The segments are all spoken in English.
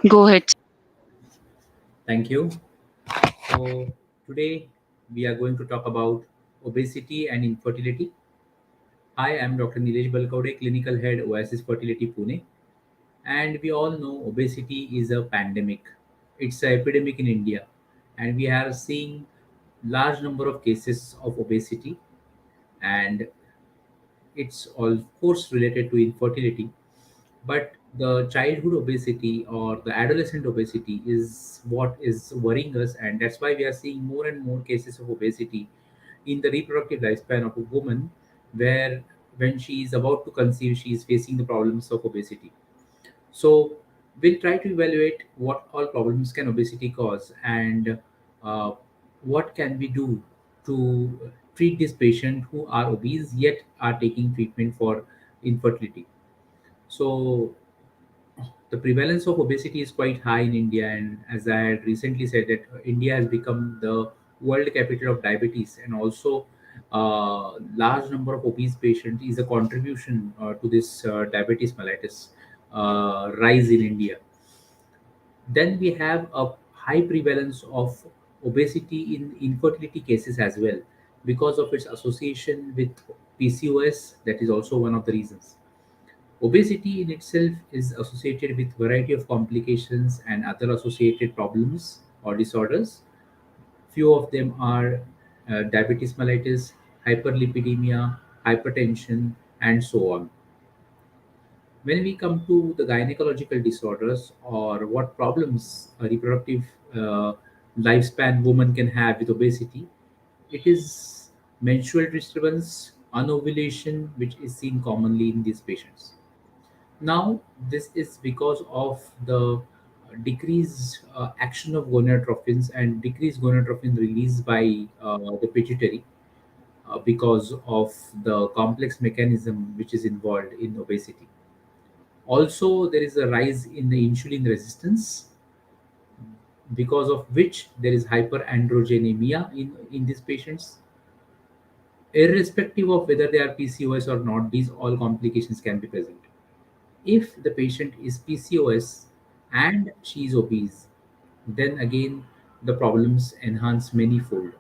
Go ahead. Thank you. So, today we are going to talk about obesity and infertility. Hi, I'm Dr. Nilesh Balkawade, Clinical Head, Oasis Fertility, Pune. And we all know obesity is a pandemic. It's an epidemic in India. And we are seeing large number of cases of obesity. And it's of course related to infertility. But the childhood obesity or the adolescent obesity is what is worrying us, and that's why we are seeing more and more cases of obesity in the reproductive lifespan of a woman, where when she is about to conceive, she is facing the problems of obesity. So we'll try to evaluate what all problems can obesity cause, and uh, what can we do to treat this patient who are obese yet are taking treatment for infertility. So the prevalence of obesity is quite high in India, and as I had recently said, that India has become the world capital of diabetes, and also large number of obese patients is a contribution to this diabetes mellitus rise in India. Then we have a high prevalence of obesity in infertility cases as well, because of its association with PCOS. That is also one of the reasons. Obesity in itself is associated with variety of complications and other associated problems or disorders. Few of them are diabetes mellitus, hyperlipidemia, hypertension, and so on. When we come to the gynecological disorders, or what problems a reproductive uh, lifespan woman can have with obesity, it is menstrual disturbance, anovulation, which is seen commonly in these patients. Now, this is because of the decreased action of gonadotropins and decreased gonadotropin release by the pituitary, because of the complex mechanism which is involved in obesity. Also, there is a rise in the insulin resistance, because of which there is hyperandrogenemia in these patients. Irrespective of whether they are PCOS or not, these all complications can be present. If the patient is PCOS and she is obese, then again the problems enhance manifold.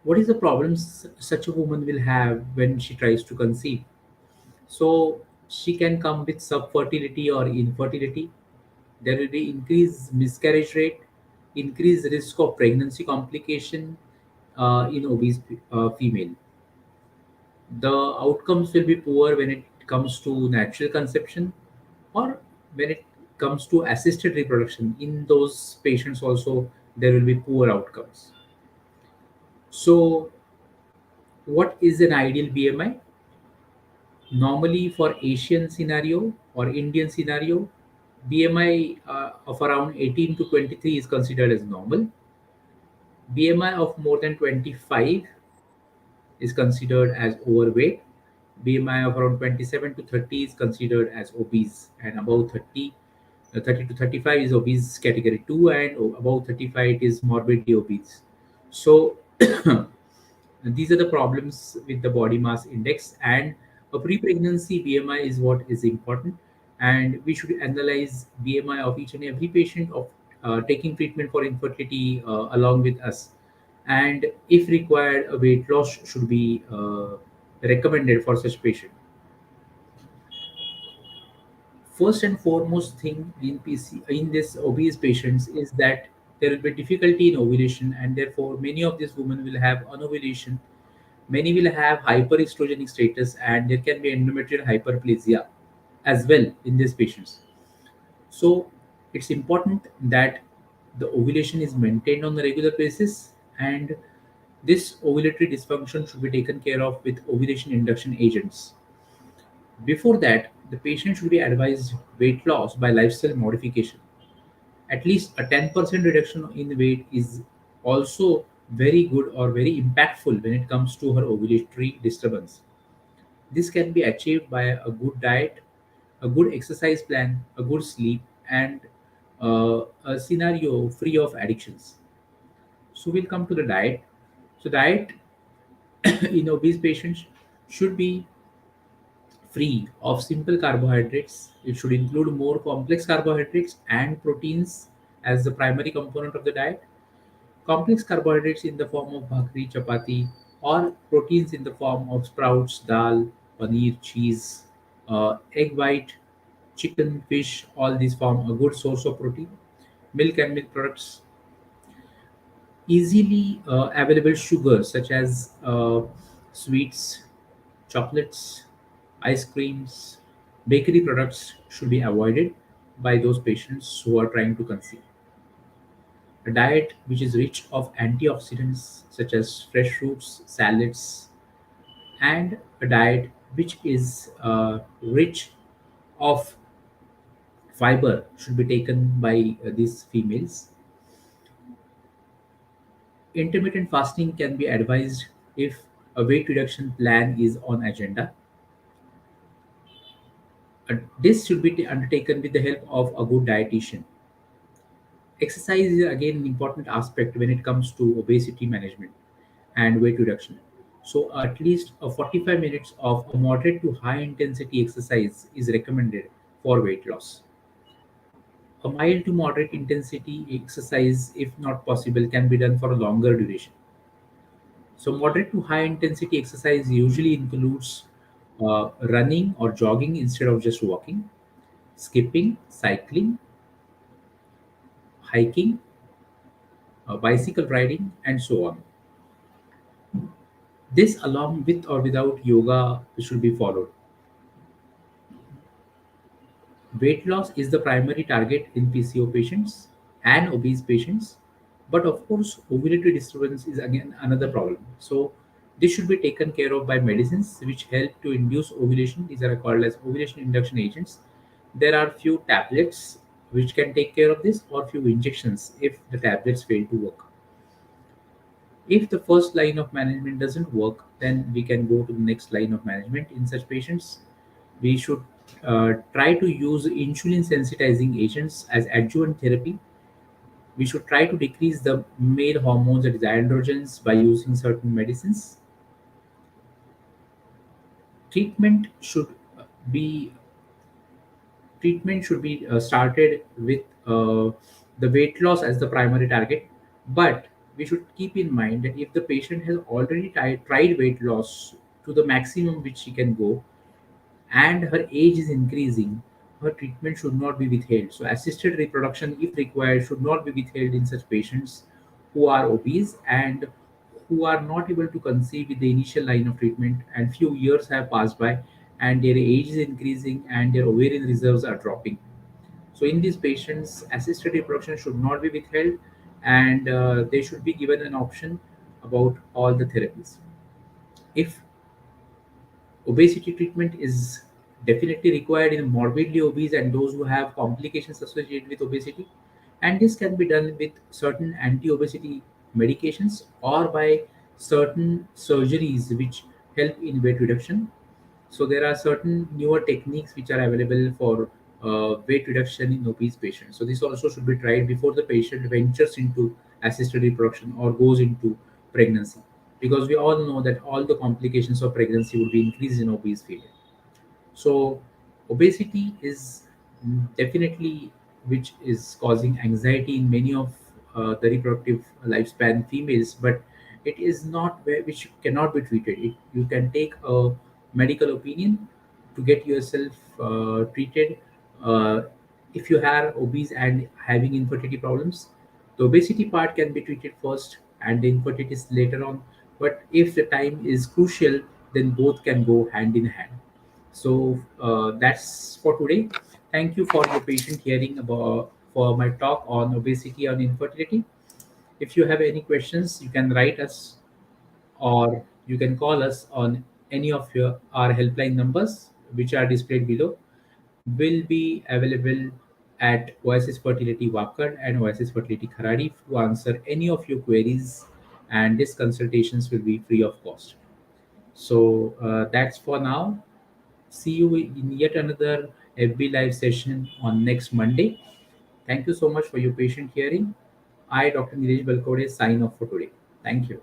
What is the problems such a woman will have when she tries to conceive? So she can come with subfertility or infertility. There will be increased miscarriage rate, increased risk of pregnancy complication in obese female. The outcomes will be poor when it comes to natural conception, or when it comes to assisted reproduction. In those patients also, there will be poor outcomes. So what is an ideal BMI? Normally for Asian scenario or Indian scenario, BMI of around 18 to 23 is considered as normal. BMI of more than 25 is considered as overweight. BMI of around 27 to 30 is considered as obese, and above 30, 30 to 35 is obese category 2, and above 35 it is morbidly obese. So these are the problems with the body mass index, and a pre-pregnancy BMI is what is important, and we should analyze BMI of each and every patient of taking treatment for infertility along with us, and if required, a weight loss should be recommended for such patient. First and foremost thing in PC in this obese patients is that there will be difficulty in ovulation, and therefore many of these women will have anovulation. Many will have hyperestrogenic status, and there can be endometrial hyperplasia as well in these patients. So it's important that the ovulation is maintained on a regular basis, and this ovulatory dysfunction should be taken care of with ovulation induction agents. Before that, the patient should be advised weight loss by lifestyle modification. At least a 10% reduction in weight is also very good or very impactful when it comes to her ovulatory disturbance. This can be achieved by a good diet, a good exercise plan, a good sleep, and a scenario free of addictions. So we'll come to the diet. So diet in obese patients should be free of simple carbohydrates. It should include more complex carbohydrates and proteins as the primary component of the diet. Complex carbohydrates in the form of bhakri, chapati, or proteins in the form of sprouts, dal, paneer, cheese, egg white, chicken, fish, all these form a good source of protein. Milk and milk products, easily available sugars such as sweets, chocolates, ice creams, bakery products should be avoided by those patients who are trying to conceive. A diet which is rich of antioxidants such as fresh fruits, salads, and a diet which is rich of fiber should be taken by these females. Intermittent fasting can be advised if a weight reduction plan is on agenda. This should be undertaken with the help of a good dietitian. Exercise is again an important aspect when it comes to obesity management and weight reduction. So, at least 45 minutes of a moderate to high intensity exercise is recommended for weight loss. A mild to moderate intensity exercise, if not possible, can be done for a longer duration. So, moderate to high intensity exercise usually includes running or jogging instead of just walking, skipping, cycling, hiking, bicycle riding, and so on. This, along with or without yoga, should be followed. Weight loss is the primary target in PCO patients and obese patients, but of course, ovulatory disturbance is again another problem. So, this should be taken care of by medicines which help to induce ovulation. These are called as ovulation induction agents. There are few tablets which can take care of this, or few injections if the tablets fail to work. If the first line of management doesn't work, then we can go to the next line of management. In such patients, we should try to use insulin sensitizing agents as adjuvant therapy. We should try to decrease the male hormones, that is androgens, by using certain medicines. Treatment should be treatment should be started with the weight loss as the primary target, but we should keep in mind that if the patient has already tried weight loss to the maximum which she can go, and her age is increasing, her treatment should not be withheld. So, assisted reproduction, if required, should not be withheld in such patients who are obese and who are not able to conceive with the initial line of treatment, and few years have passed by, and their age is increasing and their ovarian reserves are dropping. So, in these patients, assisted reproduction should not be withheld, and they should be given an option about all the therapies. If obesity treatment is definitely required in morbidly obese and those who have complications associated with obesity, and this can be done with certain anti-obesity medications or by certain surgeries which help in weight reduction. So there are certain newer techniques which are available for weight reduction in obese patients. So this also should be tried before the patient ventures into assisted reproduction or goes into pregnancy, because we all know that all the complications of pregnancy would be increased in obese female. So obesity is definitely which is causing anxiety in many of the reproductive lifespan females, but it is not where which cannot be treated. You can take a medical opinion to get yourself treated. If you are obese and having infertility problems, the obesity part can be treated first and the infertility later on. But if the time is crucial, then both can go hand in hand. So that's for today. Thank you for your patient hearing about for my talk on obesity and infertility. If you have any questions, you can write us or you can call us on any of your our helpline numbers which are displayed below. Will be available at Oasis Fertility Wakad and Oasis Fertility Kharadi to answer any of your queries, and these consultations will be free of cost. So that's for now. See you in yet another FB Live session on next Monday. Thank you so much for your patient hearing. I, Dr. Nilesh Balkawade, sign off for today. Thank you.